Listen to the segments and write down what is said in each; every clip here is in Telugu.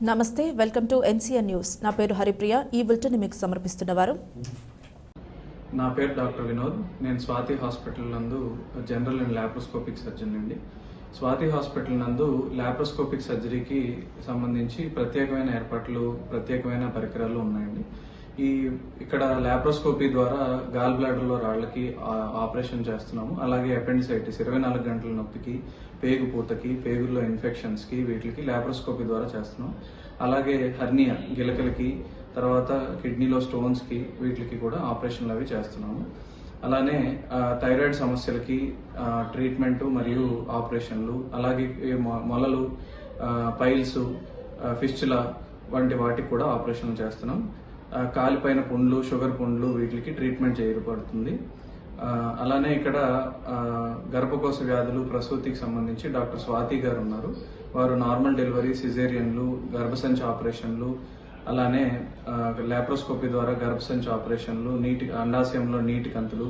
నమస్తే, వెల్కమ్ టు ఎన్సీఎన్ న్యూస్. నా పేరు హరిప్రియ. ఈ బులెటిన్ మీకు సమర్పిస్తున్నవారు. నా పేరు డాక్టర్ వినోద్. నేను స్వాతి హాస్పిటల్ నందు జనరల్ అండ్ లాప్రోస్కోపిక్ సర్జన్ అండి. స్వాతి హాస్పిటల్ నందు లాప్రోస్కోపిక్ సర్జరీకి సంబంధించి ప్రత్యేకమైన ఏర్పాట్లు, ప్రత్యేకమైన పరికరాలు ఉన్నాయండి. ఇక్కడ లాప్రోస్కోపీ ద్వారా గాల్ బ్లాడర్లో రాళ్లకి ఆపరేషన్ చేస్తున్నాము. అలాగే అపెండిసైటిస్ 24 గంటల నొప్పికి, పేగు పూతకి, పేగుల్లో ఇన్ఫెక్షన్స్కి వీటికి లాప్రోస్కోపీ ద్వారా చేస్తున్నాం. అలాగే హర్నియా గిలకలకి, తర్వాత కిడ్నీలో స్టోన్స్కి వీటికి కూడా ఆపరేషన్లు అవి చేస్తున్నాము. అలానే థైరాయిడ్ సమస్యలకి ట్రీట్మెంటు మరియు ఆపరేషన్లు, అలాగే మొలలు, పైల్స్, ఫిస్టులా వంటి వాటికి కూడా ఆపరేషన్లు చేస్తున్నాం. కాలిపైన పుండ్లు, షుగర్ పుండ్లు వీటికి ట్రీట్మెంట్ చేయబడుతుంది. అలానే ఇక్కడ గర్భకోశ వ్యాధులు, ప్రసూతికి సంబంధించి డాక్టర్ స్వాతి గారు ఉన్నారు. వారు నార్మల్ డెలివరీ, సిజేరియన్లు, గర్భసంచి ఆపరేషన్లు, అలానే లాప్రోస్కోపీ ద్వారా గర్భసంచి ఆపరేషన్లు, అండాశయంలో నీటి కంతులు,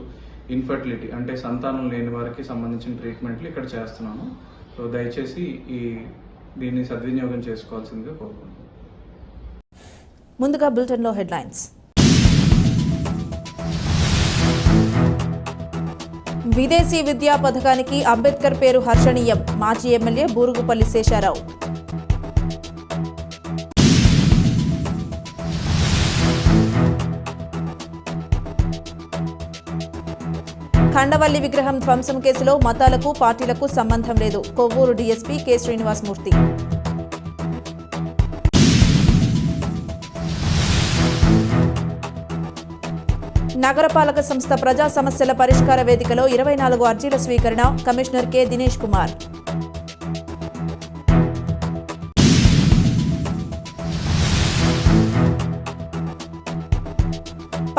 ఇన్ఫర్టిలిటీ అంటే సంతానం లేని వారికి సంబంధించిన ట్రీట్మెంట్లు ఇక్కడ చేస్తున్నాము. సో దయచేసి దీన్ని సద్వినియోగం చేసుకోవాల్సిందిగా కోరుకుంటున్నాను. ముందుగా బులెటిన్లో హెడ్లైన్స్. విదేశీ విద్యా పథకానికి అంబేద్కర్ పేరు హర్షణీయం. మాజీ ఎమ్మెల్యే బూరుగుపల్లి శేషారావు. ఖండవల్లి విగ్రహం ధ్వంసం కేసులో మతాలకు, పార్టీలకు సంబంధం లేదు. Kovvur DSP K Srinivasamurthy. నగరపాలక సంస్థ ప్రజా సమస్యల పరిష్కార వేదికలో 24 అర్జీల స్వీకరణ. Commissioner K Dinesh Kumar.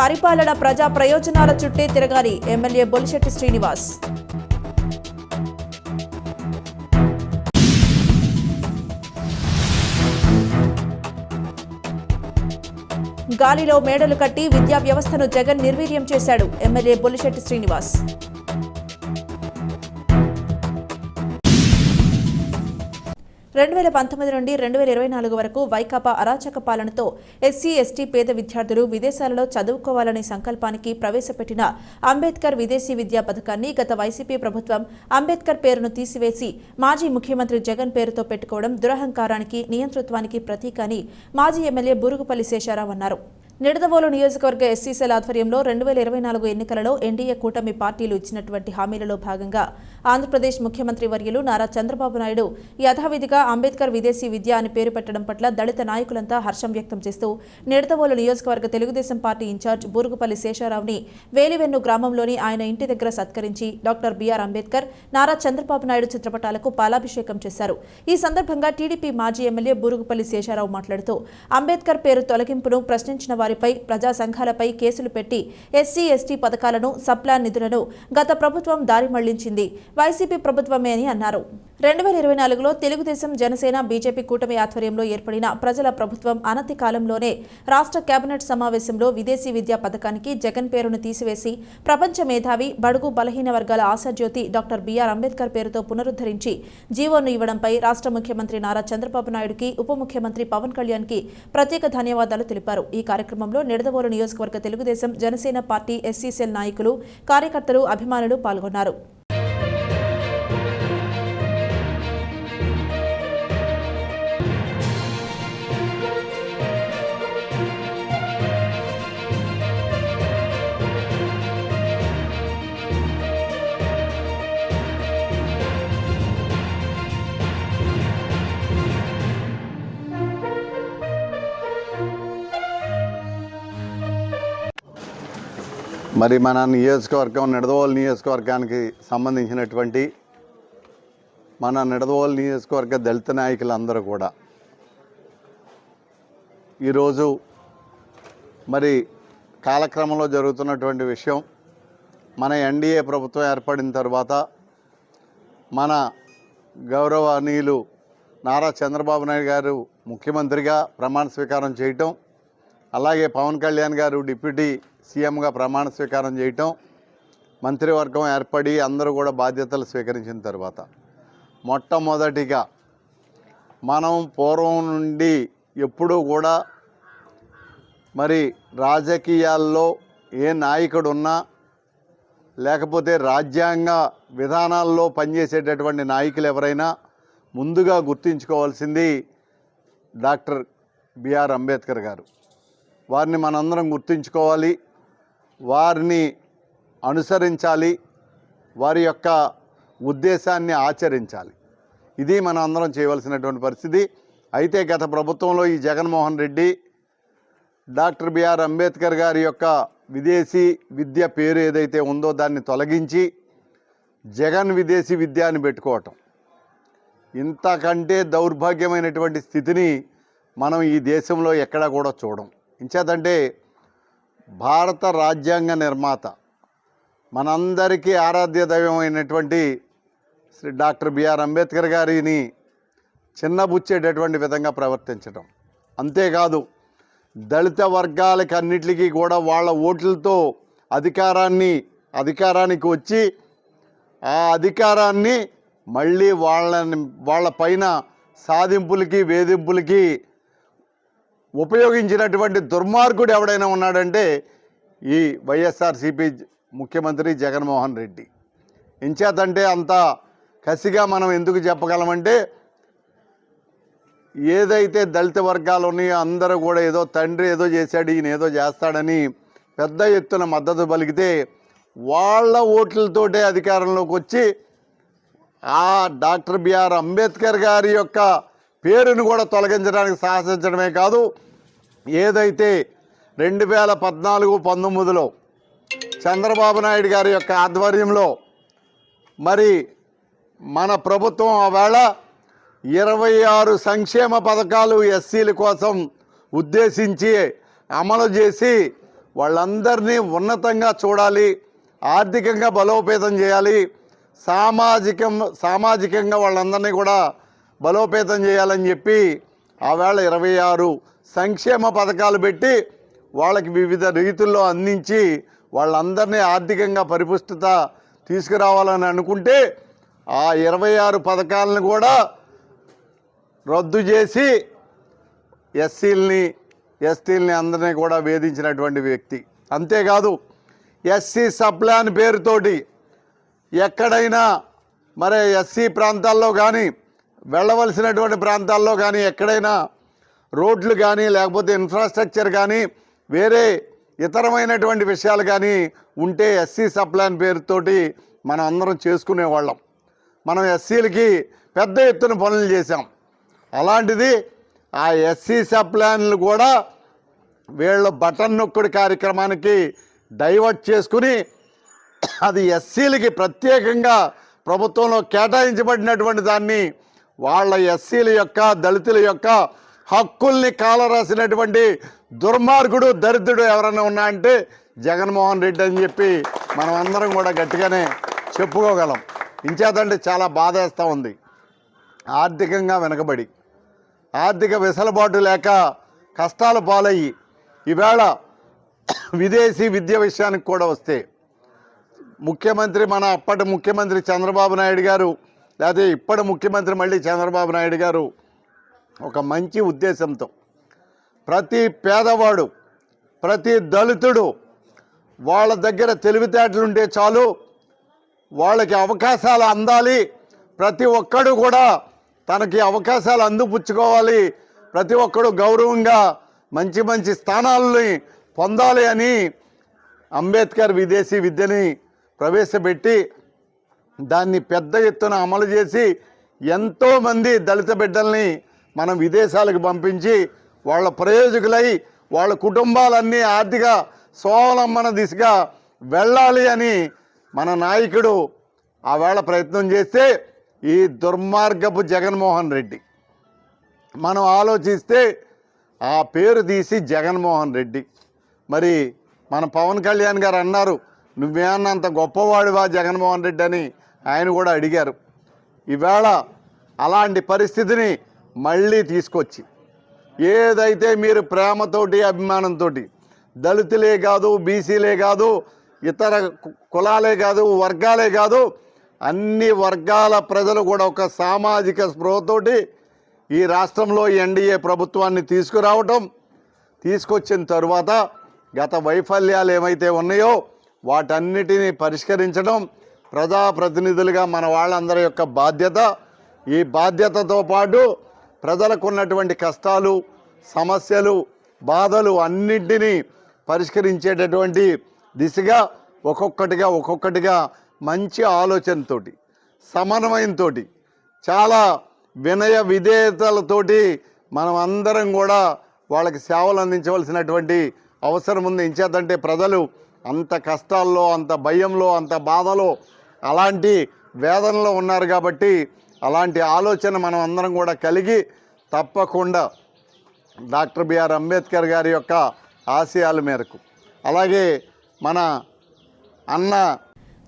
పరిపాలన ప్రజా ప్రయోజనాల చుట్టే తిరగాలి. ఎమ్మెల్యే బొలిశెట్టి శ్రీనివాస్. గాలిలో మేడలు కట్టి విద్యా వ్యవస్థను జగన్ నిర్వీర్యం చేశాడు. ఎమ్మెల్యే బొలిశెట్టి శ్రీనివాస్. 2019 నుండి 2024 వరకు వైకాపా అరాచక పాలనతో ఎస్సీ, ఎస్టీ పేద విద్యార్థులు విదేశాలలో చదువుకోవాలనే సంకల్పానికి ప్రవేశపెట్టిన అంబేద్కర్ విదేశీ విద్యా పథకాన్ని గత వైసీపీ ప్రభుత్వం అంబేద్కర్ పేరును తీసివేసి మాజీ ముఖ్యమంత్రి జగన్ పేరుతో పెట్టుకోవడం దురహంకారానికి, నియంతృత్వానికి ప్రతీక అని మాజీ ఎమ్మెల్యే బూరుగుపల్లి శేషారావు అన్నారు. నిడదవోలు నియోజకవర్గ ఎస్సీ సెల్ ఆధ్వర్యంలో 2024 ఎన్నికలలో ఎన్డీఏ కూటమి పార్టీలు ఇచ్చినటువంటి హామీలలో భాగంగా ఆంధ్రప్రదేశ్ ముఖ్యమంత్రి వర్యులు నారా చంద్రబాబు నాయుడు యథావిధిగా అంబేద్కర్ విదేశీ విద్య అని పేరు పెట్టడం పట్ల దళిత నాయకులంతా హర్షం వ్యక్తం చేస్తూ నిడదవోలు నియోజకవర్గ తెలుగుదేశం పార్టీ ఇన్ఛార్జ్ బూరుగుపల్లి శేషారావుని వేలివెన్ను గ్రామంలోని ఆయన ఇంటి దగ్గర సత్కరించి డాక్టర్ బిఆర్ అంబేద్కర్, నారా చంద్రబాబు నాయుడు చిత్రపటాలకు పాలాభిషేకం చేశారు. ఈ సందర్భంగా టీడీపీ మాజీ ఎమ్మెల్యే బూరుగుపల్లి శేషారావు మాట్లాడుతూ అంబేద్కర్ పేరు తొలగింపును ప్రశ్నించిన వారిపై, ప్రజా సంఘాలపై కేసులు పెట్టి ఎస్సీ, ఎస్టీ పథకాలను, సప్లాన్ నిధులను గత ప్రభుత్వం దారి మళ్లించింది వైసీపీ ప్రభుత్వమే అని అన్నారు. 2024లో తెలుగుదేశం, జనసేన, బీజేపీ కూటమి ఆధ్వర్యంలో ఏర్పడిన ప్రజల ప్రభుత్వం అనతి కాలంలోనే రాష్ట్ర కేబినెట్ సమావేశంలో విదేశీ విద్యా పథకానికి జగన్ పేరును తీసివేసి ప్రపంచ మేధావి, బడుగు బలహీన వర్గాల ఆశాజ్యోతి డాక్టర్ బిఆర్ అంబేద్కర్ పేరుతో పునరుద్ధరించి జీవోను ఇవ్వడంపై రాష్ట్ర ముఖ్యమంత్రి నారా చంద్రబాబు నాయుడుకి, ఉప ముఖ్యమంత్రి పవన్ కళ్యాణ్కి ప్రత్యేక ధన్యవాదాలు తెలిపారు. ఈ కార్యక్రమంలో నిడదవోలు నియోజకవర్గ Telugu Desam, Janasena party SC cell నాయకులు, కార్యకర్తలు, అభిమానులు పాల్గొన్నారు. మరి మన నియోజకవర్గం, నిడదవోలు నియోజకవర్గానికి సంబంధించినటువంటి మన నిడదవోలు నియోజకవర్గ దళిత నాయకులందరూ కూడా ఈరోజు మరి కాలక్రమంలో జరుగుతున్నటువంటి విషయం, మన ఎన్డీఏ ప్రభుత్వం ఏర్పడిన తర్వాత మన గౌరవనీయులు నారా చంద్రబాబు నాయుడు గారు ముఖ్యమంత్రిగా ప్రమాణ స్వీకారం చేయటం, అలాగే పవన్ కళ్యాణ్ గారు డిప్యూటీ సీఎంగా ప్రమాణ స్వీకారం చేయటం, మంత్రివర్గం ఏర్పడి అందరూ కూడా బాధ్యతలు స్వీకరించిన తర్వాత మొట్టమొదటిగా మనం పూర్వం నుండి ఎప్పుడూ కూడా మరి రాజకీయాల్లో ఏ నాయకుడు ఉన్నా లేకపోతే రాజ్యాంగ విధానాల్లో పనిచేసేటటువంటి నాయకులు ఎవరైనా ముందుగా గుర్తుంచుకోవాల్సింది డాక్టర్ బిఆర్ అంబేద్కర్ గారు. వారిని మనందరం గుర్తుంచుకోవాలి, వారిని అనుసరించాలి, వారి యొక్క ఉద్దేశాన్ని ఆచరించాలి. ఇది మనం అందరం చేయవలసినటువంటి పరిస్థితి. అయితే గత ప్రభుత్వంలో ఈ జగన్మోహన్ రెడ్డి డాక్టర్ బిఆర్ అంబేద్కర్ గారి యొక్క విదేశీ విద్య పేరు ఏదైతే ఉందో దాన్ని తొలగించి జగన్ విదేశీ విద్య అని పెట్టుకోవటం, ఇంతకంటే దౌర్భాగ్యమైనటువంటి స్థితిని మనం ఈ దేశంలో ఎక్కడా కూడా చూడం. ఇంచేతంటే భారత రాజ్యాంగ నిర్మాత మనందరికీ ఆరాధ్య దైవం అయినటువంటి శ్రీ డాక్టర్ బిఆర్ అంబేద్కర్ గారిని చిన్నబుచ్చేటటువంటి విధంగా ప్రవర్తించడం, అంతేకాదు దళిత వర్గాలకి అన్నిటికీ కూడా వాళ్ళ ఓట్లతో అధికారానికి వచ్చి ఆ అధికారాన్ని మళ్ళీ వాళ్ళ పైన సాధింపులకి వేధింపులకి ఉపయోగించినటువంటి దుర్మార్గుడు ఎవడైనా ఉన్నాడంటే ఈ వైఎస్ఆర్సీపీ ముఖ్యమంత్రి జగన్మోహన్ రెడ్డి. ఎంచేతంటే అంత కసిగా మనం ఎందుకు చెప్పగలమంటే, ఏదైతే దళిత వర్గాలు ఉన్నాయో అందరూ కూడా ఏదో తండ్రి ఏదో చేశాడు, ఈయన ఏదో చేస్తాడని పెద్ద ఎత్తున మద్దతు పలికితే వాళ్ళ ఓట్లతోటే అధికారంలోకి వచ్చి ఆ డాక్టర్ బిఆర్ అంబేద్కర్ గారి యొక్క పేరును కూడా తొలగించడానికి సాహసించడమే కాదు, ఏదైతే 2014-19లో చంద్రబాబు నాయుడు గారి యొక్క ఆధ్వర్యంలో మరి మన ప్రభుత్వం ఆవేళ 26 సంక్షేమ పథకాలు ఎస్సీల కోసం ఉద్దేశించి అమలు చేసి వాళ్ళందరినీ ఉన్నతంగా చూడాలి, ఆర్థికంగా బలోపేతం చేయాలి, సామాజికంగా వాళ్ళందరినీ కూడా బలోపేతం చేయాలని చెప్పి ఆవేళ 26 సంక్షేమ పథకాలు పెట్టి వాళ్ళకి వివిధ రీతుల్లో అందించి వాళ్ళందరినీ ఆర్థికంగా పరిపుష్టత తీసుకురావాలని అనుకుంటే ఆ 26 పథకాలను కూడా రద్దు చేసి ఎస్టీలని అందరినీ కూడా వేధించినటువంటి వ్యక్తి. అంతేకాదు ఎస్సీ సప్లాన్ పేరుతోటి ఎక్కడైనా మరి ఎస్సీ ప్రాంతాల్లో కానీ వెళ్ళవలసినటువంటి ప్రాంతాల్లో కానీ ఎక్కడైనా రోడ్లు కానీ లేకపోతే ఇన్ఫ్రాస్ట్రక్చర్ కానీ వేరే ఇతరమైనటువంటి విషయాలు కానీ ఉంటే ఎస్సీ సప్లాన్ పేరుతోటి మనం అందరం చేసుకునేవాళ్ళం. మనం ఎస్సీలకి పెద్ద ఎత్తున పనులు చేశాం. అలాంటిది ఆ ఎస్సీ సప్లాన్లు కూడా వీళ్ళు బటన్ నొక్కుడు కార్యక్రమానికి డైవర్ట్ చేసుకుని అది ఎస్సీలకి ప్రత్యేకంగా ప్రభుత్వంలో కేటాయించబడినటువంటి దాన్ని వాళ్ళ ఎస్సీల యొక్క దళితుల యొక్క హక్కుల్ని కాలరాసినటువంటి దుర్మార్గుడు దరిద్రుడు ఎవరైనా ఉన్నా అంటే జగన్మోహన్ రెడ్డి అని చెప్పి మనం అందరం కూడా గట్టిగానే చెప్పుకోగలం. ఇంచేతంటే చాలా బాధేస్తూ ఉంది. ఆర్థికంగా వెనకబడి ఆర్థిక వెసులుబాటు లేక కష్టాల పాలయ్యి ఈవేళ విదేశీ విద్య విషయానికి కూడా వస్తే మన అప్పటి ముఖ్యమంత్రి చంద్రబాబు నాయుడు గారు లేకపోతే ఇప్పటి ముఖ్యమంత్రి మళ్ళీ చంద్రబాబు నాయుడు గారు ఒక మంచి ఉద్దేశంతో ప్రతి పేదవాడు ప్రతి దళితుడు వాళ్ళ దగ్గర తెలివితేటలుంటే చాలు, వాళ్ళకి అవకాశాలు అందాలి, ప్రతి ఒక్కడు కూడా తనకి అవకాశాలు అందిపుచ్చుకోవాలి, ప్రతి ఒక్కడు గౌరవంగా మంచి మంచి స్థానాలని పొందాలి అని అంబేద్కర్ విదేశీ విద్యని ప్రవేశపెట్టి దాన్ని పెద్ద ఎత్తున అమలు చేసి ఎంతోమంది దళిత బిడ్డల్ని మనం విదేశాలకు పంపించి వాళ్ళ ప్రయోజకులై వాళ్ళ కుటుంబాలన్నీ ఆర్థిక స్వావలంబన దిశగా వెళ్ళాలి అని మన నాయకుడు ఆవేళ ప్రయత్నం చేస్తే ఈ దుర్మార్గపు జగన్మోహన్ రెడ్డి మనం ఆలోచిస్తే ఆ పేరు తీసి జగన్మోహన్ రెడ్డి. మరి మన పవన్ కళ్యాణ్ గారు అన్నారు, నువ్వేమన్నంత గొప్పవాడివా జగన్మోహన్ రెడ్డి అని ఆయన కూడా అడిగారు. ఈవేళ అలాంటి పరిస్థితిని మళ్ళీ తీసుకొచ్చి ఏదైతే మీరు ప్రేమతోటి అభిమానంతో దళితులే కాదు, బీసీలే కాదు, ఇతర కులాలే కాదు, వర్గాలే కాదు, అన్ని వర్గాల ప్రజలు కూడా ఒక సామాజిక స్పృహతోటి ఈ రాష్ట్రంలో ఎన్డీఏ ప్రభుత్వాన్ని తీసుకొచ్చిన తరువాత గత వైఫల్యాలు ఏమైతే ఉన్నాయో వాటన్నిటినీ పరిష్కరించడం ప్రజాప్రతినిధులుగా మన వాళ్ళందరి యొక్క బాధ్యత. ఈ బాధ్యతతో పాటు ప్రజలకు ఉన్నటువంటి కష్టాలు, సమస్యలు, బాధలు అన్నింటినీ పరిష్కరించేటటువంటి దిశగా ఒక్కొక్కటిగా మంచి ఆలోచనతోటి, సమన్వయంతో, చాలా వినయ విధేయతలతోటి మనం అందరం కూడా వాళ్ళకి సేవలు అందించవలసినటువంటి అవసరం ఉంది. ఇంచేతంటే ప్రజలు అంత కష్టాల్లో, అంత భయంలో, అంత బాధలో, అలాంటి వేదనలో ఉన్నారు కాబట్టి అలాంటి ఆలోచన మనం అందరం కూడా కలిగి తప్పకుండా డాక్టర్ బిఆర్ అంబేద్కర్ గారి యొక్క ఆశయాల మేరకు, అలాగే మన అన్న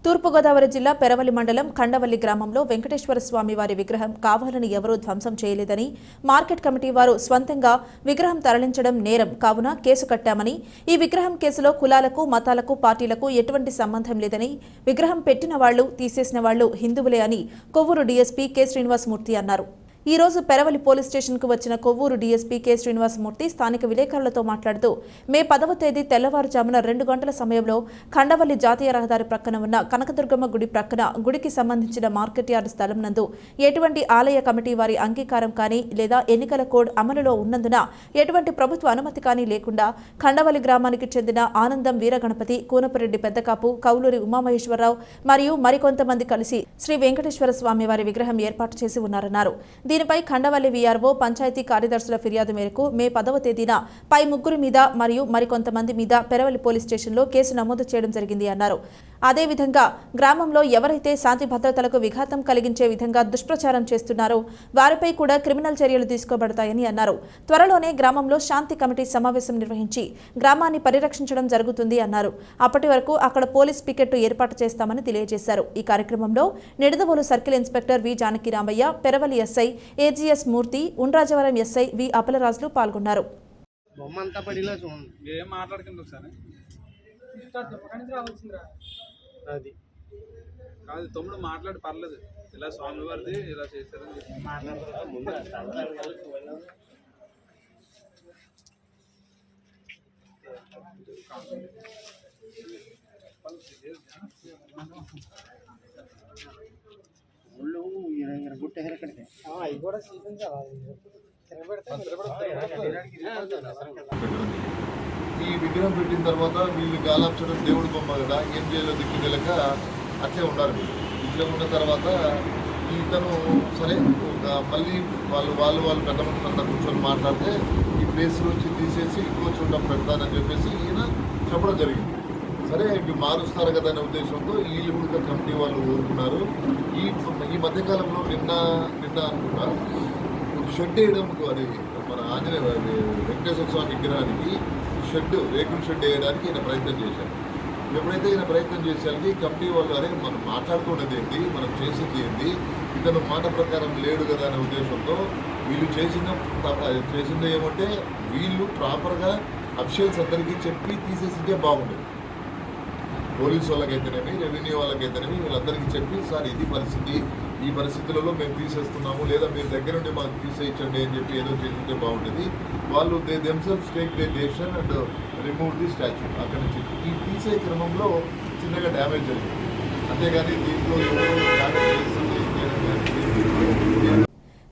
తూర్పుగోదావరి జిల్లా పెరవలి మండలం ఖండవల్లి గ్రామంలో వెంకటేశ్వర స్వామి వారి విగ్రహం కావాలని ఎవరూ ధ్వంసం చేయలేదని, మార్కెట్ కమిటీ వారు స్వంతంగా విగ్రహం తరలించడం నేరం కావున కేసు కట్టామని, ఈ విగ్రహం కేసులో కులాలకు, మతాలకు, పార్టీలకు ఎటువంటి సంబంధం లేదని, విగ్రహం పెట్టిన వాళ్లు, తీసేసిన వాళ్లు హిందువులే అని కొవ్వూరు డీఎస్పీ కె శ్రీనివాసమూర్తి అన్నారు. ఈ రోజు పెరవలి పోలీస్ స్టేషన్కు వచ్చిన కొవ్వూరు డీఎస్పీ కె శ్రీనివాసమూర్తి స్థానిక విలేకరులతో మాట్లాడుతూ మే 10వ తేదీ తెల్లవారుజామున 2 గంటల సమయంలో ఖండవల్లి జాతీయ రహదారి ప్రక్కన ఉన్న కనకదుర్గమ్మ గుడి ప్రక్కన గుడికి సంబంధించిన మార్కెట్ యార్డ్ స్థలం నందు ఎటువంటి ఆలయ కమిటీ వారి అంగీకారం కానీ లేదా ఎన్నికల కోడ్ అమలులో ఉన్నందున ఎటువంటి ప్రభుత్వ అనుమతి కానీ లేకుండా ఖండవల్లి గ్రామానికి చెందిన ఆనందం వీరగణపతి, కూనపురెడ్డి పెద్దకాపు, కౌలూరి ఉమామహేశ్వరరావు మరియు మరికొంతమంది కలిసి శ్రీ వెంకటేశ్వర స్వామి వారి విగ్రహం ఏర్పాటు చేసి ఉన్నారన్నారు. దీనిపై ఖండవల్లి వీఆర్ఓ, పంచాయతీ కార్యదర్శుల ఫిర్యాదు మేరకు మే 10వ తేదీన పై ముగ్గురు మీద మరియు మరికొంతమంది మీద పెరవలి పోలీస్ స్టేషన్లో కేసు నమోదు చేయడం జరిగింది అన్నారు. అదేవిధంగా గ్రామంలో ఎవరైతే శాంతి భద్రతలకు విఘాతం కలిగించే విధంగా దుష్ప్రచారం చేస్తున్నారో వారిపై కూడా క్రిమినల్ చర్యలు తీసుకోబడతాయని అన్నారు. త్వరలోనే గ్రామంలో శాంతి కమిటీ సమావేశం నిర్వహించి గ్రామాన్ని పరిరక్షించడం జరుగుతుంది అన్నారు. అప్పటి వరకు అక్కడ పోలీస్ పికెట్ ఏర్పాటు చేస్తామని తెలియజేశారు. ఈ కార్యక్రమంలో Nidadavolu circle inspector V Janakiramayya, Peravali SI AGS Murthy, Undrajavaram SI V Apalarajulu పాల్గొన్నారు. కాదు తమ్ముడు మాట్లాడి పర్లేదు, ఇలా స్వామి వారిది ఇలా చేశారని ఈ విగ్రహం పెట్టిన తర్వాత వీళ్ళు గాలాప్చడం దేవుడి బొమ్మ కదా, ఏం చేయాలో దిక్కు తెలియక అట్లే ఉన్నారు. ఇట్లా ఉన్న తర్వాత ఇతను సరే మళ్ళీ వాళ్ళు పెద్ద మనుషులంతా కూర్చొని మాట్లాడితే ఈ ప్లేస్లోంచి తీసేసి ఇంకో చోట పెడతానని చెప్పేసి ఈయన చెప్పడం జరిగింది. సరే ఇవి మారుస్తారు కదా అనే ఉద్దేశంతో వీళ్ళు కూడా కమిటీ వాళ్ళు ఊరుకున్నారు. ఈ మధ్యకాలంలో నిన్న అనుకుంటా షెడ్ వేయడానికి, అది మన ఆంజనేయ వెంకటేశ్వర స్వామి విగ్రహానికి రేకుల షెడ్ వేయడానికి ఈయన ప్రయత్నం చేశారు. ఎప్పుడైతే ఈయన ప్రయత్నం చేసేసరికి కమిటీ వాళ్ళు అరే మనం మాట్లాడుకున్నది ఏంటి, మనం చేసింది ఏంటి, ఇతను మాట ప్రకారం లేడు కదా అనే ఉద్దేశంతో వీళ్ళు చేసింది ఏమంటే వీళ్ళు ప్రాపర్గా అఫీషియల్స్ అందరికీ చెప్పి తీసేసిందే బాగుండేది. పోలీసు వాళ్ళకైతేనేమి, రెవెన్యూ వాళ్ళకైతేనేమి వీళ్ళందరికీ చెప్పి సార్ ఇది పరిస్థితి, ఈ పరిస్థితులలో మేము తీసేస్తున్నాము, లేదా మీరు దగ్గర నుండి మాకు తీసేయించండి అని చెప్పి ఏదో చేస్తుంటే బాగుంటుంది. వాళ్ళు they themselves take they decision and remove the statue. అక్కడి నుంచి ఈ తీసే క్రమంలో చిన్నగా డ్యామేజ్ జరిగింది, అంతేగాని దీంట్లో డ్యామేజ్ చేస్తుంది.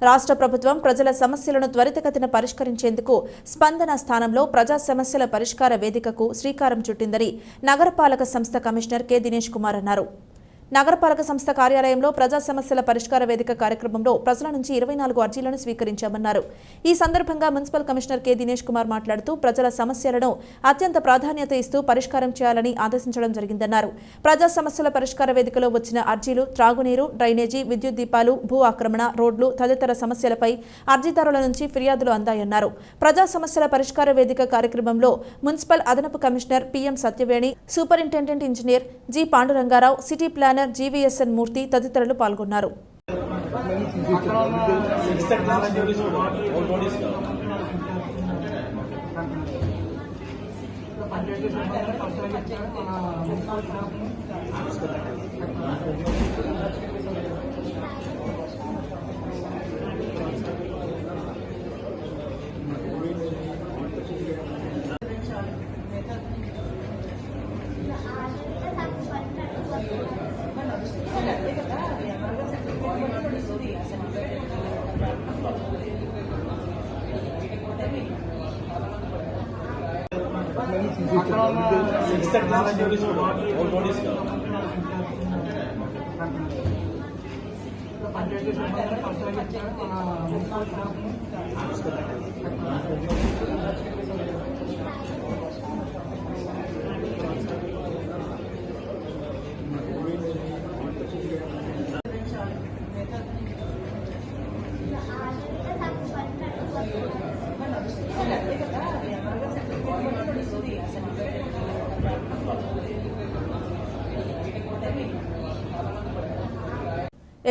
రాష్ట్ర ప్రభుత్వం ప్రజల సమస్యలను త్వరితగతిన పరిష్కరించేందుకు స్పందన స్థానంలో ప్రజా సమస్యల పరిష్కార వేదికకు శ్రీకారం చుట్టిందని నగరపాలక సంస్థ కమిషనర్ కె దినేష్ కుమార్ అన్నారు. నగరపాలక సంస్థ కార్యాలయంలో ప్రజా సమస్యల పరిష్కార వేదిక కార్యక్రమంలో ప్రజల నుంచి 24 అర్జీలను స్వీకరించామన్నారు. ఈ సందర్భంగా municipal commissioner K Dinesh Kumar మాట్లాడుతూ ప్రజల సమస్యలను అత్యంత ప్రాధాన్యత ఇస్తూ పరిష్కారం చేయాలని ఆదేశించడం జరిగిందన్నారు. ప్రజా సమస్యల పరిష్కార వేదికలో వచ్చిన అర్జీలు త్రాగునీరు, డ్రైనేజీ, విద్యుత్ దీపాలు, భూ ఆక్రమణ, రోడ్లు తదితర సమస్యలపై అర్జీదారుల నుంచి ఫిర్యాదులు అందాయన్నారు. ప్రజా సమస్యల పరిష్కార వేదిక కార్యక్రమంలో మున్సిపల్ అదనపు commissioner PM Satyaveni, superintendent engineer G Pandurangarao, city planner GVSN Murthy తదితరులు పాల్గొన్నారు.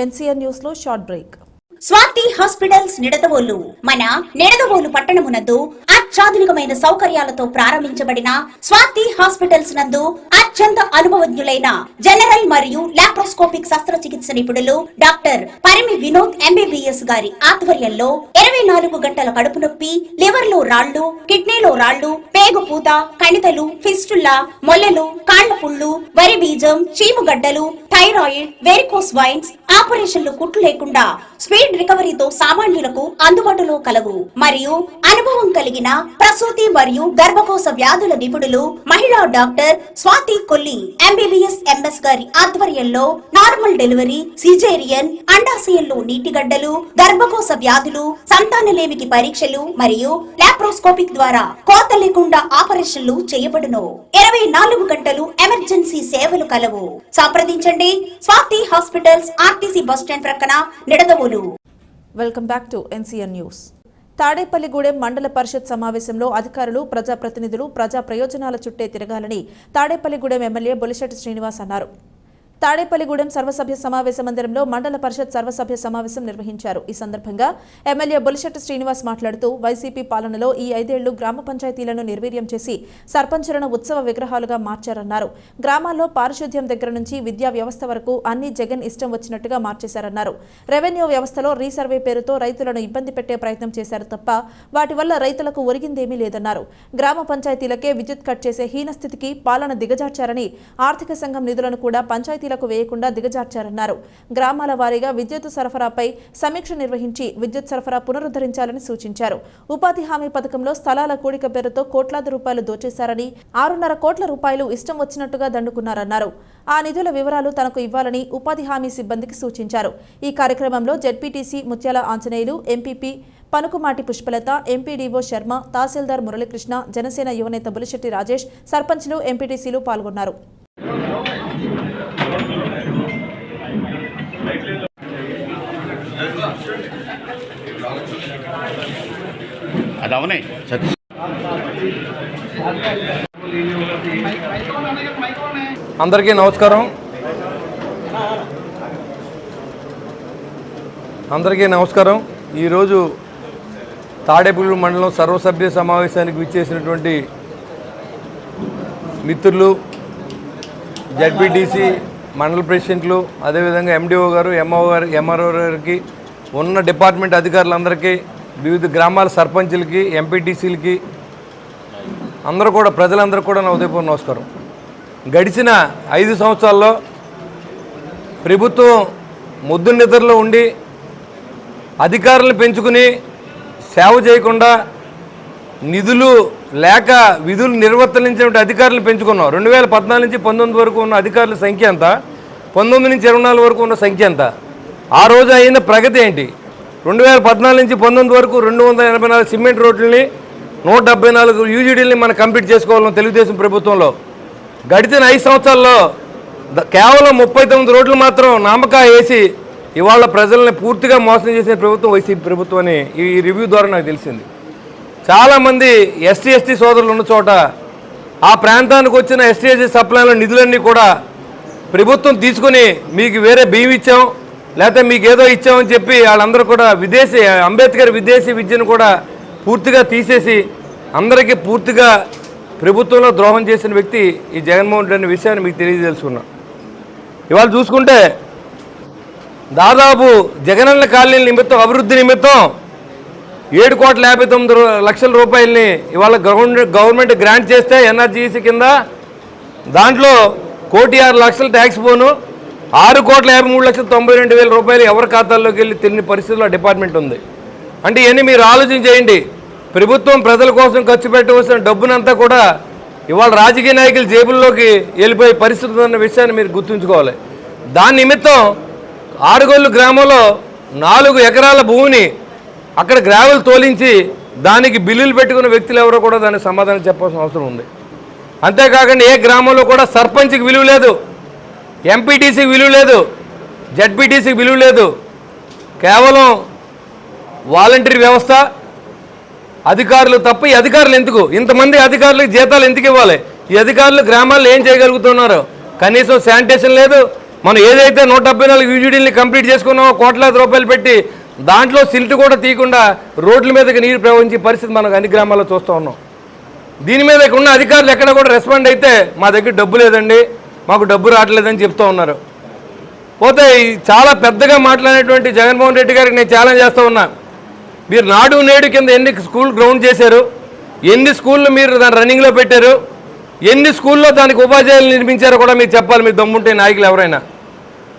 ఎన్సీఆర్ న్యూస్ లో short break. Swathi hospitals Nidadavolu మన నిడదవోలు పట్టణమునందు అత్యాధునికమైన సౌకర్యాలతో ప్రారంభించబడిన స్వాతి హాస్పిటల్స్ నందు అత్యంత అనుభవజ్ఞులైన జనరల్ మరియు లాప్రోస్కోపిక్ శస్త్రచికిత్స నిపుణులు డాక్టర్ పరిమి వినోద్ ఎంబీబీఎస్ గారి ఆధ్వర్యంలో 24 గంటల కడుపు నొప్పి, లివర్ లో రాళ్లు, కిడ్నీలో రాళ్లు, పేగు పూత, కణితలు, ఫిస్టుల్లా, మొల్లలు, కాళ్ల పుళ్ళు, వరి బీజం, చీముగడ్డలు, థైరాయిడ్, వెరికోస్ వైన్స్ ఆపరేషన్లు కుట్లు లేకుండా స్పీడ్ రికవరీతో సామాన్యులకు అందుబాటులో కలవు. మరియు అనుభవం కలిగిన ప్రసూతి మరియు గర్భకోశ వ్యాధుల నిపుణులు మహిళా doctor Swathi Kolli MBBS MS గారి ఆధ్వర్యంలో నార్మల్ డెలివరీ, సిజేరియన్, అండాశయంలో నీటిగడ్డలు, గర్భకోశ వ్యాధులు, సంతానలేమికి పరీక్షలు మరియు లాప్రోస్కోపిక్ ద్వారా కోత లేకుండా ఆపరేషన్లు చేయబడును. 24 గంటలు ఎమర్జెన్సీ సేవలు కలవు. సంప్రదించండి స్వాతి హాస్పిటల్స్, ఆర్టీసీ బస్టాండ్ ప్రక్కన, Nidadavolu. Welcome back to NCR news. Tadepalligudem mandal parishad సమావేశంలో అధికారులు, ప్రజాప్రతినిధులు ప్రజా ప్రయోజనాల చుట్టే తిరగాలని తాడేపల్లిగూడెం ఎమ్మెల్యే బొలిశెట్టి శ్రీనివాస్ అన్నారు. తాడేపల్లిగూడెం సర్వసభ్య సమావేశ మందిరంలో మండల పరిషత్ సర్వసభ్య సమావేశం నిర్వహించారు. ఈ సందర్భంగా ఎమ్మెల్యే బొలిశెట్టి శ్రీనివాస్ మాట్లాడుతూ వైసీపీ పాలనలో ఈ 5 ఏళ్లు గ్రామ పంచాయతీలను నిర్వీర్యం చేసి సర్పంచులను ఉత్సవ విగ్రహాలుగా మార్చారన్నారు. గ్రామాల్లో పారిశుద్ధ్యం దగ్గర నుంచి విద్యా వ్యవస్థ వరకు అన్ని జగన్ ఇష్టం వచ్చినట్టుగా మార్చేశారన్నారు. రెవెన్యూ వ్యవస్థలో రీసర్వే పేరుతో రైతులను ఇబ్బంది పెట్టే ప్రయత్నం చేశారు తప్ప వాటి వల్ల రైతులకు ఒరిగిందేమీ లేదన్నారు. గ్రామ పంచాయతీలకే విద్యుత్ కట్ చేసే హీనస్థితికి పాలన దిగజార్చారని, ఆర్థిక సంఘం నిధులను కూడా పంచాయతీ వేయకుండా దిగజార్చారన్నారు. గ్రామాల వారీగా విద్యుత్ సరఫరాపై సమీక్ష నిర్వహించి విద్యుత్ సరఫరా పునరుద్ధరించాలని సూచించారు. ఉపాధి హామీ పథకంలో స్థలాల కూడిక పేరుతో కోట్లాది రూపాయలు దోచేశారని, 6.5 కోట్ల రూపాయలు ఇష్టం వచ్చినట్టుగా దండుకున్నారన్నారు. ఆ నిధుల వివరాలు తనకు ఇవ్వాలని ఉపాధి హామీ సిబ్బందికి సూచించారు. ఈ కార్యక్రమంలో జెడ్పీటీసీ ముత్యాల ఆంజనేయులు, ఎంపీపీ పనుకుమాటి పుష్పలత, ఎంపీడీఓ శర్మ, తహసీల్దార్ మురళీకృష్ణ, జనసేన యువనేత బులిశెట్టి రాజేష్, సర్పంచ్లు, ఎంపీటీసీలు పాల్గొన్నారు. అందరికీ నమస్కారం. ఈరోజు తాడేపల్లి మండలం సర్వసభ్య సమావేశానికి విచ్చేసినటువంటి మిత్రులు, జడ్పీటీసీ మండల ప్రెసిడెంట్లు, అదేవిధంగా ఎండిఓ గారు, ఎంఆర్ఓ గారికి, ఉన్న డిపార్ట్మెంట్ అధికారులందరికీ, వివిధ గ్రామాల సర్పంచులకి, ఎంపీటీసీలకి, అందరూ కూడా, ప్రజలందరూ కూడా నా ఉదయపూర్వ నమస్కారం. గడిచిన 5 సంవత్సరాల్లో ప్రభుత్వం ముద్దు నిద్రలో ఉండి అధికారులను పెంచుకుని సేవ చేయకుండా, నిధులు లేక విధులు నిర్వర్తించిన అధికారులను పెంచుకున్నాం. 2014 నుంచి 19 వరకు ఉన్న అధికారుల సంఖ్య ఎంత, 19 నుంచి 24 వరకు ఉన్న సంఖ్య ఎంత, ఆ రోజు అయిన ప్రగతి ఏంటి? 2014 నుంచి 19 వరకు 284 సిమెంట్ రోడ్లని, 174 యూజీడీలని మనం కంప్లీట్ చేసుకోవాలని తెలుగుదేశం ప్రభుత్వంలో. గడిచిన 5 సంవత్సరాల్లో కేవలం 39 రోడ్లు మాత్రం నామకా వేసి ఇవాళ ప్రజల్ని పూర్తిగా మోసం చేసిన ప్రభుత్వం వైసీపీ ప్రభుత్వం అని ఈ రివ్యూ ద్వారా నాకు తెలిసింది. చాలామంది ఎస్టీ సోదరులు ఉన్న చోట ఆ ప్రాంతానికి వచ్చిన ఎస్టీ సప్లైల నిధులన్నీ కూడా ప్రభుత్వం తీసుకుని మీకు వేరే బియ్యం ఇచ్చాం, లేకపోతే మీకు ఏదో ఇచ్చామని చెప్పి వాళ్ళందరూ కూడా అంబేద్కర్ విదేశీ విద్యను కూడా పూర్తిగా తీసేసి అందరికీ పూర్తిగా ప్రభుత్వంలో ద్రోహం చేసిన వ్యక్తి ఈ జగన్మోహన్ రెడ్డి అనే విషయాన్ని మీకు తెలియజేసుకున్నా. ఇవాళ చూసుకుంటే దాదాపు జగనన్న కాలనీ నిమిత్తం, అభివృద్ధి నిమిత్తం 7,59,00,000 రూపాయలని ఇవాళ గవర్నమెంట్ గ్రాంట్ చేస్తే ఎన్ఆర్జీసీ కింద దాంట్లో 1,06,00,000 ట్యాక్స్ పోను, 6,53,92,000 రూపాయలు ఎవరి ఖాతాల్లోకి వెళ్ళి తిరిగిన పరిస్థితుల్లో డిపార్ట్మెంట్ ఉంది. అంటే ఇవన్నీ మీరు ఆలోచన చేయండి. ప్రభుత్వం ప్రజల కోసం ఖర్చు పెట్టవలసిన డబ్బునంతా కూడా ఇవాళ రాజకీయ నాయకులు జేబుల్లోకి వెళ్ళిపోయే పరిస్థితి ఉన్న విషయాన్ని మీరు గుర్తుంచుకోవాలి. దాని నిమిత్తం ఆరుగొల్లు గ్రామంలో 4 ఎకరాల భూమిని అక్కడ గ్రావెల్ తోలించి దానికి బిల్లులు పెట్టుకున్న వ్యక్తులు ఎవరో కూడా దానికి సమాధానం చెప్పాల్సిన అవసరం ఉంది. అంతేకాకుండా ఏ గ్రామంలో కూడా సర్పంచ్కి విలువ లేదు, ఎంపీటీసీకి విలువ లేదు, జడ్పీటీసీకి విలువ లేదు. కేవలం వాలంటరీ వ్యవస్థ, అధికారులు తప్ప. ఈ అధికారులు ఎందుకు, ఇంతమంది అధికారులకు జీతాలు ఎందుకు ఇవ్వాలి? ఈ అధికారులు గ్రామాల్లో ఏం చేయగలుగుతున్నారు? కనీసం శానిటేషన్ లేదు. మనం ఏదైతే 174 యూజీడీని కంప్లీట్ చేసుకున్నామో కోట్లాది రూపాయలు పెట్టి దాంట్లో సిల్ట్ కూడా తీయకుండా రోడ్ల మీదకి నీరు ప్రవహించే పరిస్థితి మనకు అన్ని గ్రామాల్లో చూస్తూ ఉన్నాం. దీని మీద ఉన్న అధికారులు ఎక్కడ కూడా రెస్పాండ్ అయితే మా దగ్గర డబ్బు లేదండి, మాకు డబ్బు రావట్లేదని చెప్తూ ఉన్నారు. పోతే చాలా పెద్దగా మాట్లాడినటువంటి జగన్మోహన్ రెడ్డి గారికి నేను ఛాలెంజ్ చేస్తూ ఉన్నా. మీరు నాడు నేడు కింద ఎన్ని స్కూల్ గ్రౌండ్ చేశారు, ఎన్ని స్కూళ్ళు మీరు దాని రన్నింగ్లో పెట్టారు, ఎన్ని స్కూల్లో దానికి ఉపాధ్యాయులు నిర్మించారో కూడా మీరు చెప్పాలి, మీరు దమ్ముంటే నాయకులు ఎవరైనా.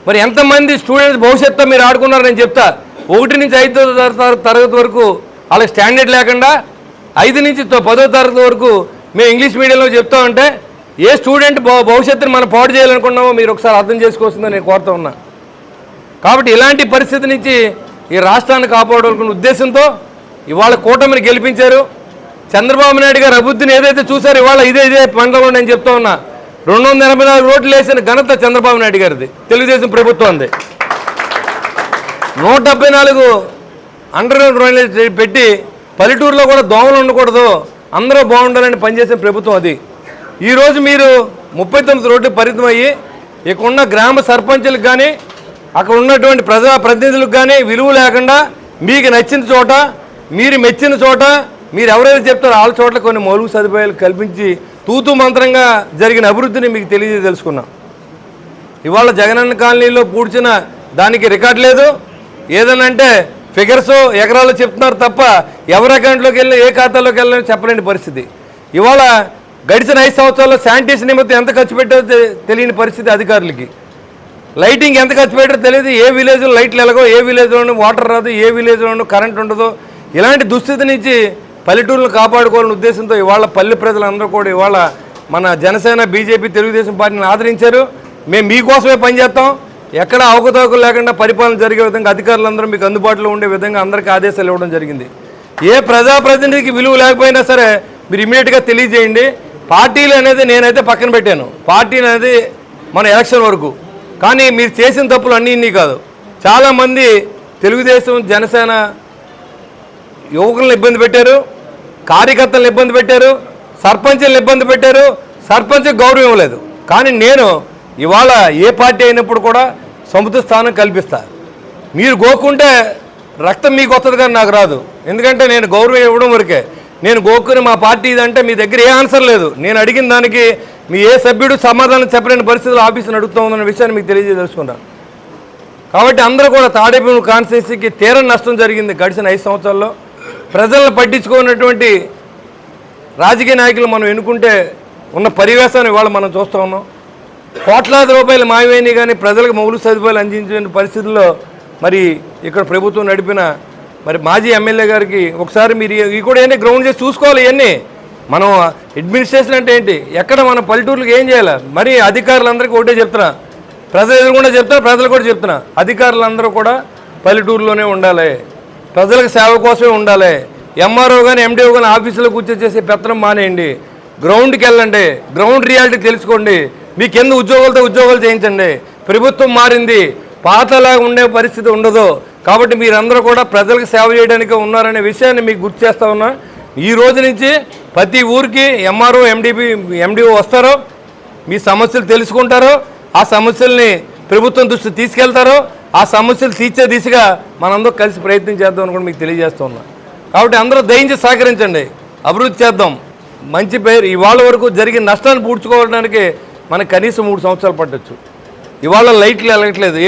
మరి ఎంతమంది స్టూడెంట్స్ భవిష్యత్తు మీరు ఆడుకున్నారో నేను చెప్తా. 1 నుంచి 5వ తరగతి వరకు వాళ్ళకి స్టాండర్డ్ లేకుండా 5 నుంచి 10వ తరగతి వరకు మేము ఇంగ్లీష్ మీడియంలో చెప్తామంటే ఏ స్టూడెంట్ భవిష్యత్తుని మనం పాడు చేయాలనుకున్నామో మీరు ఒకసారి అర్థం చేసుకోవాల్సిందని నేను కోరుతూ ఉన్నా. కాబట్టి ఇలాంటి పరిస్థితి నుంచి ఈ రాష్ట్రాన్ని కాపాడాలనుకున్న ఉద్దేశంతో ఇవాళ కూటమిని గెలిపించారు. చంద్రబాబు నాయుడు గారు అభివృద్ధిని ఏదైతే చూశారో ఇవాళ ఇదే మండలంలో నేను చెప్తా ఉన్నా 284 రోడ్లు వేసిన ఘనత చంద్రబాబు నాయుడు గారిది, తెలుగుదేశం ప్రభుత్వంది. 174 అండర్ గ్రౌండ్ డ్రైనేజ్ పెట్టి పల్లెటూరులో కూడా దోమలు ఉండకూడదు, అందరూ బాగుండాలని పనిచేసిన ప్రభుత్వం అది. ఈరోజు మీరు 39 రోడ్లు పరిమితం అయ్యి ఇక్కడ ఉన్న గ్రామ సర్పంచులకు కానీ అక్కడ ఉన్నటువంటి ప్రజాప్రతినిధులకు కానీ విలువ లేకుండా మీకు నచ్చిన చోట, మీరు మెచ్చిన చోట, మీరు ఎవరైతే చెప్తారో వాళ్ళ చోట్ల కొన్ని మౌలిక సదుపాయాలు కల్పించి తూతూ మంత్రంగా జరిగిన అభివృద్ధిని మీకు తెలుసుకున్నాం. ఇవాళ జగనన్న కాలనీలో పూడ్చిన దానికి రికార్డు లేదు. ఏదనంటే ఫిగర్స్ ఎకరాలు చెప్తున్నారు తప్ప ఎవరి అకౌంట్లోకి వెళ్ళి ఏ ఖాతాలోకి వెళ్ళని చెప్పలేని పరిస్థితి. ఇవాళ గడిచిన 5 సంవత్సరాల్లో శానిటేషన్ నిమిత్తం ఎంత ఖర్చు పెట్టారో తెలియని పరిస్థితి అధికారులకి. లైటింగ్ ఎంత ఖర్చు పెట్టారో తెలియదు. ఏ విలేజ్లో లైట్లు ఎలాగో, ఏ విలేజ్లోనూ వాటర్ రాదు, ఏ విలేజ్లోనూ కరెంట్ ఉండదు. ఇలాంటి దుస్థితి నుంచి పల్లెటూరులను కాపాడుకోవాలనే ఉద్దేశంతో ఇవాళ పల్లె ప్రజలందరూ కూడా ఇవాళ మన జనసేన, బీజేపీ, తెలుగుదేశం పార్టీని ఆదరించారు. మేము మీకోసమే పనిచేస్తాం. ఎక్కడ అవకతవకలు లేకుండా పరిపాలన జరిగే విధంగా అధికారులందరూ మీకు అందుబాటులో ఉండే విధంగా అందరికీ ఆదేశాలు ఇవ్వడం జరిగింది. ఏ ప్రజాప్రతినిధికి విలువ లేకపోయినా సరే మీరు ఇమీడియట్గా తెలియజేయండి. పార్టీలు అనేది నేనైతే పక్కన పెట్టాను, పార్టీలు అనేది మన ఎలక్షన్ వరకు. కానీ మీరు చేసిన తప్పులు అన్నీ కాదు. చాలామంది తెలుగుదేశం, జనసేన యువకులను ఇబ్బంది పెట్టారు, కార్యకర్తలను ఇబ్బంది పెట్టారు, సర్పంచులను ఇబ్బంది పెట్టారు, సర్పంచ్కి గౌరవం ఇవ్వలేదు. కానీ నేను ఇవాళ ఏ పార్టీ అయినప్పుడు కూడా సముద్ర స్థానం కల్పిస్తా. మీరు గోకుంటే రక్తం మీకు వస్తుంది కానీ నాకు రాదు. ఎందుకంటే నేను గౌరవం ఇవ్వడం వరకే. నేను గోక్కుని మా పార్టీ ఇదంటే మీ దగ్గర ఏ ఆన్సర్ లేదు. నేను అడిగిన దానికి మీ ఏ సభ్యుడు సమాధానం చెప్పలేని పరిస్థితుల్లో ఆఫీసును అడుగుతూ ఉందన్న విషయాన్ని మీకు తెలియజేసుకున్నాను. కాబట్టి అందరూ కూడా తాడేపల్లి కాన్స్టిట్యున్సీకి తీరని నష్టం జరిగింది గడిచిన 5 సంవత్సరాల్లో. ప్రజలను పట్టించుకున్నటువంటి రాజకీయ నాయకులు మనం ఎన్నుకుంటే ఉన్న పరివేశాన్ని ఇవాళ మనం చూస్తూ ఉన్నాం. కోట్లాది రూపాయలు మాయమైనవి కానీ ప్రజలకు మౌలిక సదుపాయాలు అందించిన పరిస్థితుల్లో మరి ఇక్కడ ప్రభుత్వం నడిపిన మరి మాజీ ఎమ్మెల్యే గారికి ఒకసారి మీరు ఇవి కూడా ఏంటి గ్రౌండ్ చేసి చూసుకోవాలి. ఇవన్నీ మనం అడ్మినిస్ట్రేషన్ అంటే ఏంటి, ఎక్కడ మన పల్లెటూర్లకు ఏం చేయాలి. మరి అధికారులందరికీ ఒకటే చెప్తున్నా, ప్రజలు ఎదురుకుండా చెప్తున్నా, ప్రజలు కూడా చెప్తున్నా, అధికారులందరూ కూడా పల్లెటూరులోనే ఉండాలి, ప్రజలకు సేవ కోసమే ఉండాలి. ఎంఆర్ఓ కానీ ఎండిఓ కానీ ఆఫీసులో కూర్చొని చేసే పెత్తనం మానేయండి. గ్రౌండ్కి వెళ్ళండి, గ్రౌండ్ రియాలిటీ తెలుసుకోండి. మీ కింద ఉద్యోగాలు చేయించండి. ప్రభుత్వం మారింది, పాతలాగా ఉండే పరిస్థితి ఉండదు. కాబట్టి మీరందరూ కూడా ప్రజలకు సేవ చేయడానికి ఉన్నారనే విషయాన్ని మీకు గుర్తు చేస్తూ ఉన్నా. ఈ రోజు నుంచి ప్రతి ఊరికి ఎంఆర్ఓ, ఎండిఓ వస్తారో, మీ సమస్యలు తెలుసుకుంటారో, ఆ సమస్యల్ని ప్రభుత్వం దృష్టికి తీసుకెళ్తారో, ఆ సమస్యలు తీర్చే దిశగా మనందరూ కలిసి ప్రయత్నం చేద్దాం అని కూడా మీకు తెలియజేస్తూ ఉన్నా. కాబట్టి అందరూ దయించి సహకరించండి, అభివృద్ధి చేద్దాం. మంచి పేరు ఇవాళ వరకు జరిగిన నష్టాన్ని పూడ్చుకోవడానికి మనకు కనీసం 3 సంవత్సరాలు పట్టొచ్చు. ఇవాళ లైట్లు వెళ్ళట్లేదు,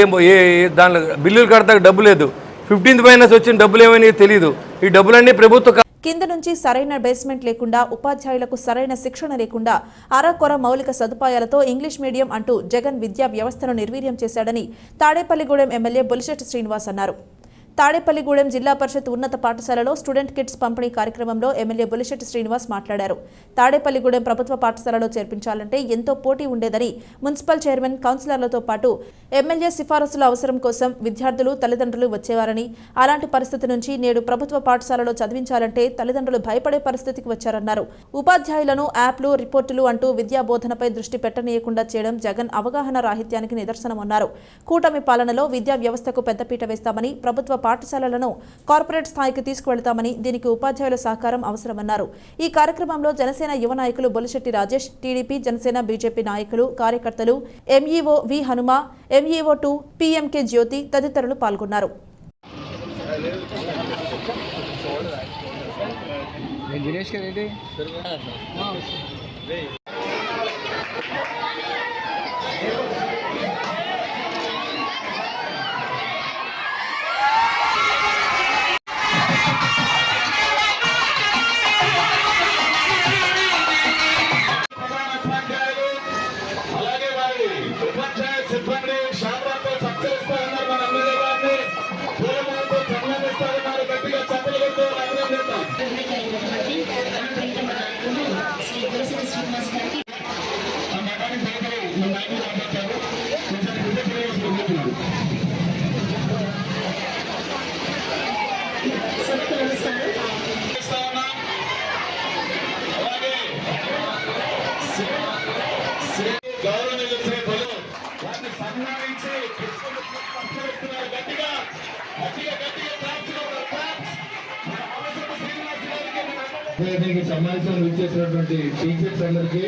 దానిలో బిల్లులు కడతాక డబ్బు లేదు. 15th ఫైనాన్స్ వచ్చిన డబ్బులు ఏమని తెలియదు. ఈ డబ్బులన్నీ ప్రభుత్వ కింద నుంచి సరైన బేస్మెంట్ లేకుండా, ఉపాధ్యాయులకు సరైన శిక్షణ లేకుండా, అరకొర మౌలిక సదుపాయాలతో ఇంగ్లీష్ మీడియం అంటూ జగన్ విద్యా వ్యవస్థను నిర్వీర్యం చేశాడని తాడేపల్లిగూడెం ఎమ్మెల్యే బొలిశెట్టి శ్రీనివాస్ అన్నారు. తాడేపల్లిగూడెం జిల్లా పరిషత్ ఉన్నత పాఠశాలలో స్టూడెంట్ కిట్స్ పంపిణీ కార్యక్రమంలో ఎమ్మెల్యే బొలిశెట్టి శ్రీనివాస్ మాట్లాడారు. తాడేపల్లిగూడెం ప్రభుత్వ పాఠశాలలో చేర్పించాలంటే ఎంతో పోటీ ఉండేదని మున్సిపల్ చైర్మన్, కౌన్సిలర్లతో పాటు ఎమ్మెల్యే సిఫారసుల అవసరం కోసం విద్యార్థులు, తల్లిదండ్రులు వచ్చేవారని, అలాంటి పరిస్థితి నుంచి నేడు ప్రభుత్వ పాఠశాలలో చదివించాలంటే తల్లిదండ్రులు భయపడే పరిస్థితికి వచ్చారన్నారు. ఉపాధ్యాయులను యాప్లు, రిపోర్టులు అంటూ విద్యా బోధనపై దృష్టి పెట్టనీయకుండా చేయడం జగన్ అవగాహన రాహిత్యానికి నిదర్శనమన్నారు. కూటమి పాలనలో విద్యా వ్యవస్థకు పెద్దపీట వేస్తామని, ప్రభుత్వ పాఠశాలలను కార్పొరేట్ స్థాయికి తీసుకువెళతామని, దీనికి ఉపాధ్యాయుల సహకారం అవసరమన్నారు. ఈ కార్యక్రమంలో జనసేన యువ నాయకులు బొలిశెట్టి రాజేష్, టీడీపీ, జనసేన, బీజేపీ నాయకులు, కార్యకర్తలు, ఎంఈఓ వి హనుమ, ఎంఈఓ 2 PMK జ్యోతి తదితరులు పాల్గొన్నారు. అలాగే వారి ఉపాధ్యాయ సిబ్బంది శాంతంతో సత్కరిస్తారన్నారు. మన ఎమ్మెల్యే గారిని పూలమాలతో సన్మానిస్తారన్నారు. గట్టిగా చప్పలు కొడుతూ అభినందిద్దాం. ఆ మఠానికి భయపడి మన నాయకులు మాట్లాడతారు. కొంచెం గుడ్డ ప్రవేశం పొందుతున్నారు. అలాగే గౌరవనీయులు శ్రీ బలు వారిని సన్మానించి పంచుతున్నారు. గట్టిగా దీనికి సమావేశం ఇచ్చేసినటువంటి టీచర్స్ అందరికీ,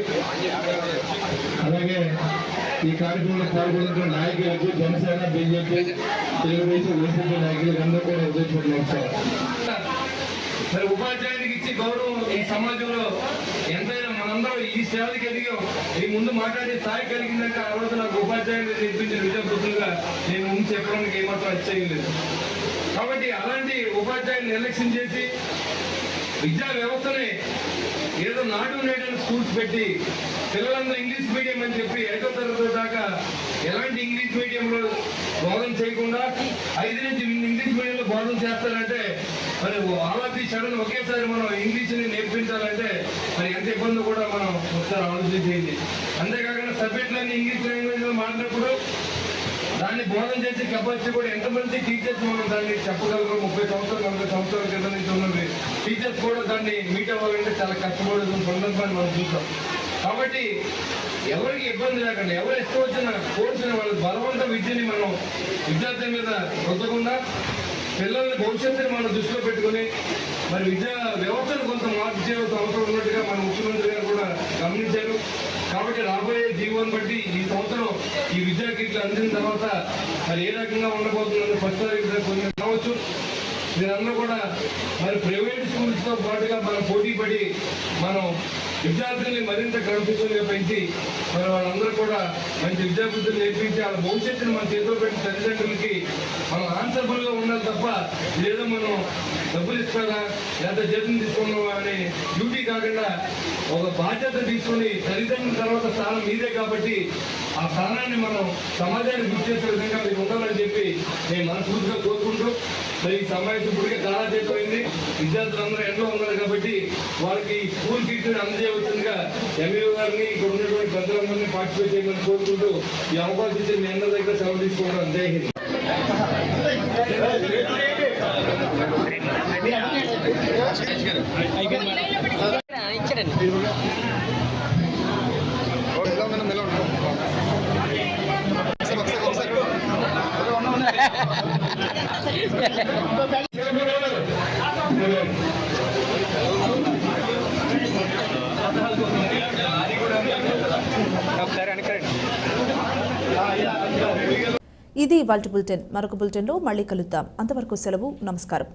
అలాగే ఈ కార్యక్రమంలో పాల్గొన్న నాయకులకు, జనసేన, బీజేపీ, తెలుగుదేశం, వైసీపీ నాయకులకు అందరూ కూడా ఉద్దేశించారు. మరి ఉపాధ్యాయునికి ఇచ్చే గౌరవం ఈ సమాజంలో ఎంతైనా మనందరం ఈ స్థాయికి ఎదిగాం. ఈ ముందు మాట్లాడే స్థాయి కలిగిందాక ఆ రోజు నాకు ఉపాధ్యాయులు నేర్పించిన విద్యాబుద్ధులుగా నేను ముందు చెప్పడానికి ఏమాత్రం అచ్చయ్యలేదు. కాబట్టి అలాంటి ఉపాధ్యాయులు నిర్లక్ష్యం చేసి విద్యా వ్యవస్థని ఏదో నాటు నేడు స్కూల్స్ పెట్టి పిల్లలందరూ ఇంగ్లీష్ మీడియం అని చెప్పి 5వ తరగతి దాకా ఎలాంటి ఇంగ్లీష్ మీడియంలో బోధన చేయకుండా 5 నుంచి ఇంగ్లీష్ మీడియంలో బోధన చేస్తారంటే మరి ఆలాది సడన్ ఒకేసారి మనం ఇంగ్లీష్ని నేర్పించాలంటే మరి ఎంత ఇబ్బంది కూడా మనం ఒకసారి ఆలోచించేది. అంతేకాకుండా సబ్జెక్టులన్నీ ఇంగ్లీష్ లాంగ్వేజ్లో మాట్లాడినప్పుడు దాన్ని బోధన చేసే కెపాసిటీ కూడా ఎంతమంది టీచర్స్ మనం దాన్ని చెప్పగలరు. 30 సంవత్సరాలు 40 సంవత్సరాల క్రితం నుంచి ఉన్నది టీచర్స్ కూడా దాన్ని మీట్ అవ్వాలంటే చాలా కష్టపడుతున్న సందర్భాన్ని మనం చూసాం. కాబట్టి ఎవరికి ఇబ్బంది లేకుండా ఎవరు ఇష్టం వచ్చిన కోర్సుని వాళ్ళ బలవంత విద్యని మనం విద్యార్థుల మీద రుద్దకుండా పిల్లల భవిష్యత్తుని మనం దృష్టిలో పెట్టుకుని మరి విద్యా వ్యవస్థను కొంత మార్పు చేయాల్సిన అవసరం ఉన్నట్టుగా మన ముఖ్యమంత్రి గారు కూడా గమనించారు. కాబట్టి రాబోయే జీవోని బట్టి ఈ సంవత్సరం ఈ విద్యా కిట్లు అందిన తర్వాత మరి ఏ రకంగా ఉండబోతుందని ఫస్ట్ తారీఖు కొన్ని కావచ్చు. మీరందరూ కూడా మరి ప్రైవేట్ స్కూల్స్తో పాటుగా మనం పోటీ పడి మనం విద్యార్థుల్ని మరింత క్రమశిక్షణగా పెంచి మరి వాళ్ళందరూ కూడా మంచి విద్యాబుద్ధులు నేర్పించి వాళ్ళ భవిష్యత్తుని మన చేతిలో పెట్టి తల్లిదండ్రులకి మనం ఆన్సర్బుల్గా ఉండాలి తప్ప లేదా మనం డబ్బులు ఇస్తారా లేదా జీతం తీసుకున్నావా అనే డ్యూటీ కాకుండా ఒక బాధ్యత తీసుకుని తల్లిదండ్రుల తర్వాత స్థానం మీదే కాబట్టి ఆ స్థానాన్ని మనం సమాజానికి గుర్తు చేసే విధంగా మీరు ఉండాలని చెప్పి నేను మనస్ఫూర్తిగా కోరుకుంటూ మరి ఈ సమావేశం ఇప్పటికే చాలా చేసిపోయింది. విద్యార్థులందరూ ఎంతో ఉన్నారు కాబట్టి వాళ్ళకి స్కూల్ కిట్ని అందజేయవలసిందిగా ఎంఈఓ గారిని ఇక్కడ ఉన్నటువంటి పెద్దలందరినీ పార్టిసిపేట్ చేయమని కోరుకుంటూ ఈ అవకాశం ఇచ్చి మీ అందరి దగ్గర సెలవు తీసుకుంటాం. జై హింద్. ఇది ఇవాల్టి బులెటిన్. మరొక బులెటిన్లో మళ్ళీ కలుద్దాం. అంతవరకు సెలవు. నమస్కారం.